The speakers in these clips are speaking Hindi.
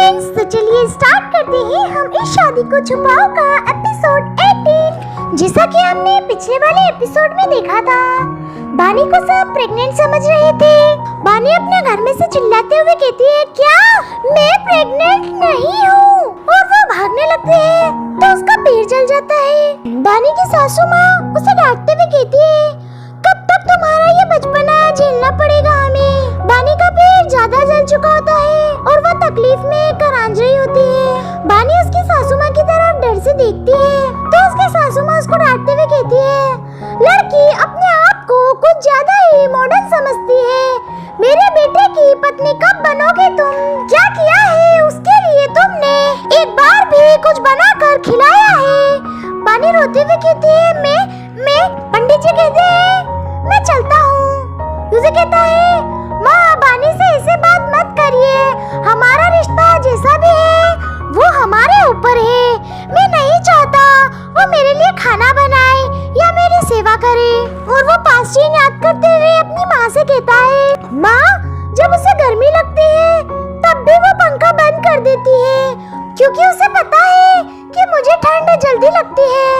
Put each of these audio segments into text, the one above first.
फ्रेंड्स, तो चलिए स्टार्ट करते हैं हम इस शादी को छुपाओ का एपिसोड 18। जैसा कि हमने पिछले वाले एपिसोड में देखा था, बानी को सब प्रेग्नेंट समझ रहे थे। बानी अपने घर में से चिल्लाते हुए कहती है, क्या मैं प्रेग्नेंट नहीं हूँ, और वो भागने लगती है तो उसका पैर जल जाता है। बानी की सासू माँ उसे डांटते हुए कहती है, कब तक तुम्हारा ये बचपना झेलना पड़ेगा हमें। बानी का पैर ज्यादा जल चुका होता है और वो तकलीफ में करांज रही होती है। बानी उसकी सासू माँ की तरफ डर से देखती है तो उसकी सासू माँ उसको डांटते हुए कहती है, लड़की अपने आप को कुछ ज्यादा ही मॉडर्न समझती है। मेरे बेटे की पत्नी कब बनोगे तुम? क्या किया है उसके लिए तुमने? एक बार भी कुछ बनाकर खिलाया है? बानी रोते हुए कहती है, मैं पंडित जी कहते हैं मैं चलता हूँ। उसे कहता है, माँ बानी से ऐसे बात मत करिए, हमारा रिश्ता जैसा भी है वो हमारे ऊपर है। मैं नहीं चाहता वो मेरे लिए खाना बनाए या मेरी सेवा करे। और वो पास याद करते हुए अपनी माँ से कहता है, माँ जब उसे गर्मी लगती है तब भी वो पंखा बंद कर देती है, क्योंकि उसे पता है कि मुझे ठंड जल्दी लगती है।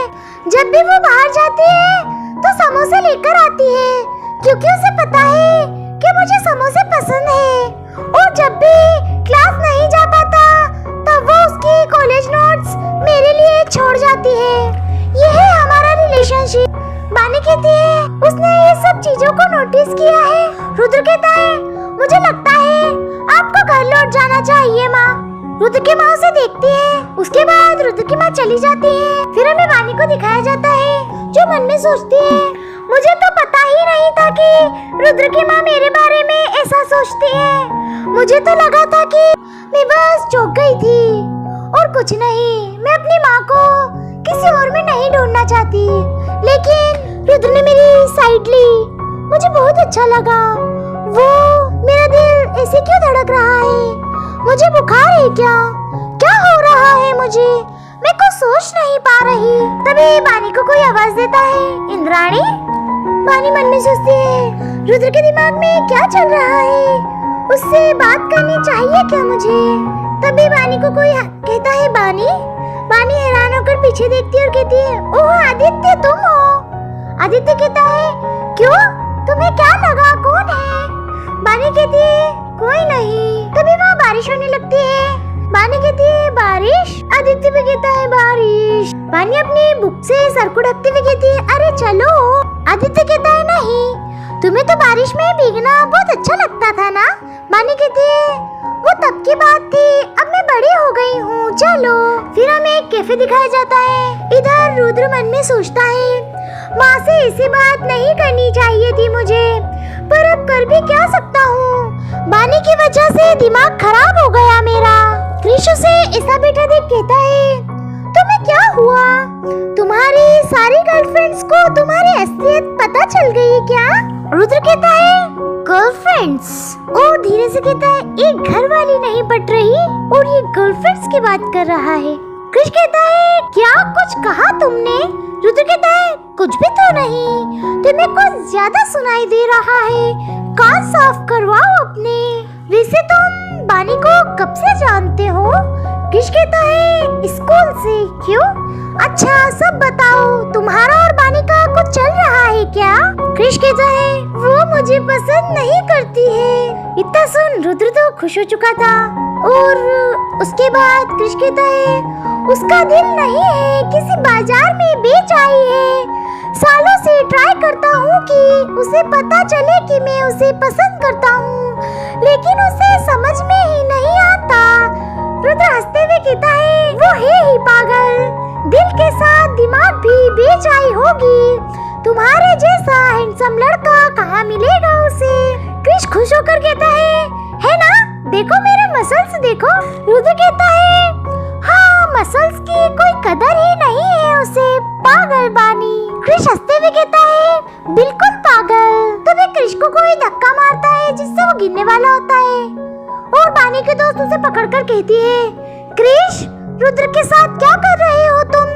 जब भी वो बाहर जाती है तो समोसे लेकर आती है, क्योंकि उसे पता है कि मुझे समोसे पसंद है। और जब भी क्लास नहीं जा पाता तब वो उसकी कॉलेज नोट्स मेरे लिए छोड़ जाती है। ये है हमारा रिलेशनशिप। बानी कहती है, उसने ये सब चीजों को नोटिस किया है। रुद्र कहता है, मुझे लगता है आपको घर लौट जाना चाहिए माँ। रुद्र की माँ उसे देखती है। उसके बाद रुद्र की माँ चली जाती है। फिर हमें बानी को दिखाया जाता है जो मन में सोचती है, मुझे तो पता ही नहीं था कि रुद्र की माँ मेरे बारे में ऐसा सोचती है। मुझे तो लगा था कि मैं बस चौंक गई थी और कुछ नहीं। मैं अपनी माँ को किसी और में नहीं ढूंढना चाहती, लेकिन रुद्र ने मेरी साइड ली। मुझे बहुत अच्छा लगा। वो मेरा दिल ऐसे क्यों धड़क रहा है? मुझे बुखार है क्या? क्या हो रहा है मुझे? मैं कुछ सोच नहीं पा रही। तभी बानी को कोई आवाज देता है, इंद्राणी। बानी मन में सोचती है, रुद्र के दिमाग में क्या चल रहा है? उससे बात करनी चाहिए क्या मुझे? तभी बानी को कोई कहता है, बानी। बानी हैरान होकर पीछे देखती है और कहती है, ओह आदित्य तुम हो। आदित्य कहता है, क्यों तुम्हें क्या लगा, कौन है? बानी कहती है, कोई नहीं। तभी वहाँ बारिश होने लगती है। बानी कहती है, बारिश? आदित्य भी कहता है, बारिश। बानी अपनी बुक से सर को ढकते हुए कहती है, अरे चलो। आदित्य कहता है, नहीं, तुम्हें तो बारिश में भीगना बहुत अच्छा लगता था ना। बानी कहती है, वो तब की बात थी, अब मैं बड़ी हो गई हूँ, चलो। फिर हमें एक कैफे दिखाया जाता है। इधर रुद्र मन में सोचता है, माँ से ऐसी बात नहीं करनी चाहिए थी मुझे, पर अब कर भी क्या सकता हूँ। बानी की वजह से दिमाग खराब हो गया मेरा। क्रिश उसे ऐसा बैठा देख कहता है, तुम्हें क्या हुआ? तुम्हारी सारी गर्लफ्रेंड्स को तुम्हारी असलियत पता चल गई है क्या? रुद्र कहता है, गर्लफ्रेंड्स? ओ धीरे से कहता है, एक घर वाली नहीं पट रही और ये गर्लफ्रेंड्स की बात कर रहा है। क्रिश कहता है, क्या कुछ कहा तुमने? रुद्र कहता है, कुछ भी तो नहीं, तुम्हें कुछ ज्यादा सुनाई दे रहा है, कान साफ करवाओ अपने। वैसे तुम बानी को कब से जानते हो? क्रिश कहता है, स्कूल से। क्यों? अच्छा सब बताओ, तुम्हारा और बानी का कुछ चल रहा है क्या? क्रिश कहता है, वो मुझे पसंद नहीं करती है। इतना सुन रुद्र तो खुश हो चुका था। और उसके बाद क्रिश कहता है, उसका दिल नहीं है, किसी बाजार में बेच आई है। सालों से ट्राई करता हूँ कि उसे पता चले कि मैं उसे पसंद करता हूँ, लेकिन उसे समझ में ही नहीं आता। रुद्र हंसते हुए कहता है, वो है ही पागल, दिल के साथ दिमाग भी बेच आई होगी। तुम्हारे जैसा हैंडसम लड़का कहाँ मिलेगा उसे? क्रिश खुश होकर कहता है ना? देखो मेरे मसल्स देखो। रुद्र कहता है, हाँ मसल्स की कोई कदर ही नहीं है उसे, पागल बानी। क्रिश हंसते हुए कहता है, बिल्कुल पागल। तभी क्रिश को कोई धक्का मारता है जिससे वो गिरने वाला होता है और बानी के दोस्त उसे पकड़कर कहती है, क्रिश रुद्र के साथ क्या कर रहे हो तुम,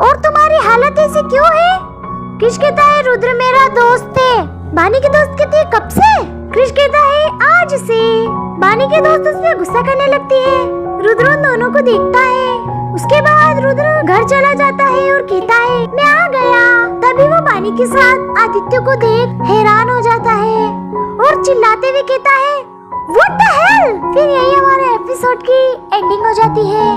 और तुम्हारी हालत ऐसी क्यों है? क्रिश कहता है, रुद्र मेरा दोस्त है। बानी के दोस्त कहती है, कब से? क्रिश कहता है, आज से। बानी के दोस्त उस पर गुस्सा करने लगती है। रुद्र उन दोनों को देखता है। उसके बाद रुद्र घर चला जाता है और कहता है मैं आ गया। तभी वो बानी के साथ आदित्य को देख हैरान हो जाता है और चिल्लाते हुए कहता है व्हाट द हेल। फिर यही हमारे एपिसोड की एंडिंग हो जाती है।